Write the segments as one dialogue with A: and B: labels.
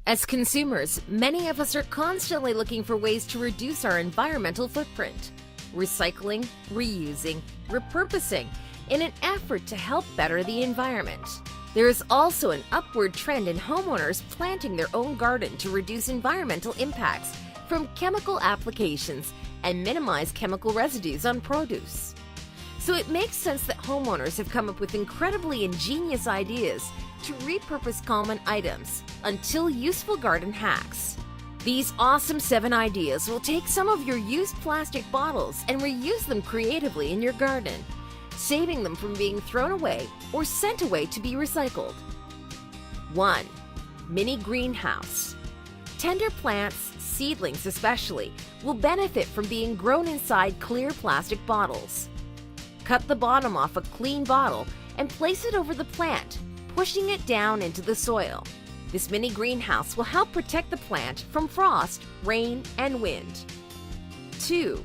A: As consumers, many of us are constantly looking for ways to reduce our environmental footprint. Recycling, reusing, repurposing in an effort to help better the environment. There is also an upward trend in homeowners planting their own garden to reduce environmental impacts from chemical applications and minimize chemical residues on produce. So it makes sense that homeowners have come up with incredibly ingenious ideas to repurpose common items until useful garden hacks. These awesome 7 ideas will take some of your used plastic bottles and reuse them creatively in your garden, saving them from being thrown away or sent away to be recycled. 1. Mini greenhouse. Tender plants, seedlings especially, will benefit from being grown inside clear plastic bottles. Cut the bottom off a clean bottle and place it over the plant, pushing it down into the soil. This mini greenhouse will help protect the plant from frost, rain, and wind. 2.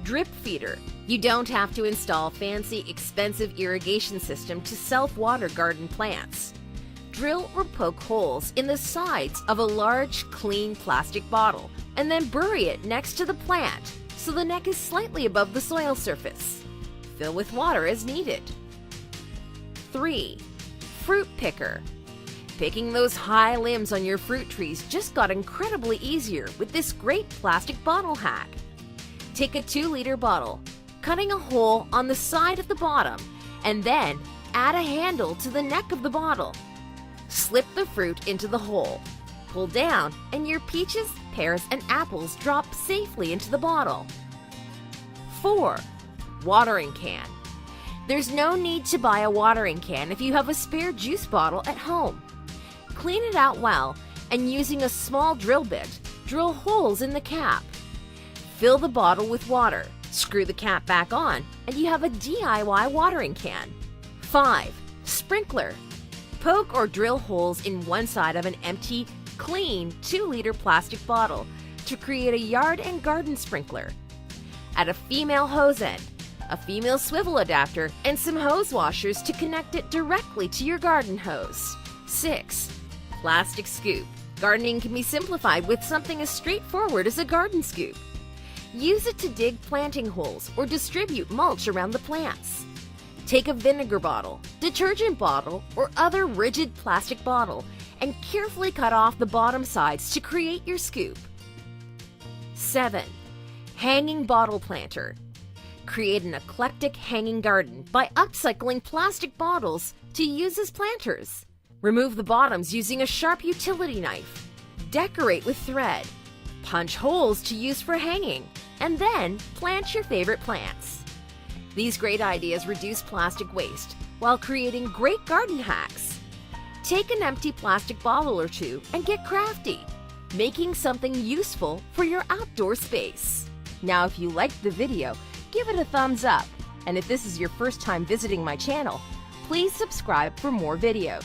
A: Drip feeder. You don't have to install fancy, expensive irrigation system to self-water garden plants. Drill or poke holes in the sides of a large, clean plastic bottle and then bury it next to the plant so the neck is slightly above the soil surface. Fill with water as needed. 3. Fruit picker. Picking those high limbs on your fruit trees just got incredibly easier with this great plastic bottle hack. Take a 2-liter bottle, cutting a hole on the side of the bottom, and then add a handle to the neck of the bottle. Slip the fruit into the hole. Pull down, and your peaches, pears, and apples drop safely into the bottle. 4. Watering can. There's no need to buy a watering can if you have a spare juice bottle at home. Clean it out well, and using a small drill bit, drill holes in the cap. Fill the bottle with water, screw the cap back on, and you have a DIY watering can. 5. Sprinkler. Poke or drill holes in one side of an empty, clean 2-liter plastic bottle to create a yard and garden sprinkler. Add a female hose end, a female swivel adapter, and some hose washers to connect it directly to your garden hose. 6. Plastic scoop. Gardening can be simplified with something as straightforward as a garden scoop. Use it to dig planting holes or distribute mulch around the plants. Take a vinegar bottle, detergent bottle, or other rigid plastic bottle and carefully cut off the bottom sides to create your scoop. 7. Hanging bottle planter. Create an eclectic hanging garden by upcycling plastic bottles to use as planters. Remove the bottoms using a sharp utility knife. Decorate with thread. Punch holes to use for hanging, and then plant your favorite plants. These great ideas reduce plastic waste while creating great garden hacks. Take an empty plastic bottle or two and get crafty, making something useful for your outdoor space. Now, if you liked the video, give it a thumbs up. And if this is your first time visiting my channel, please subscribe for more videos.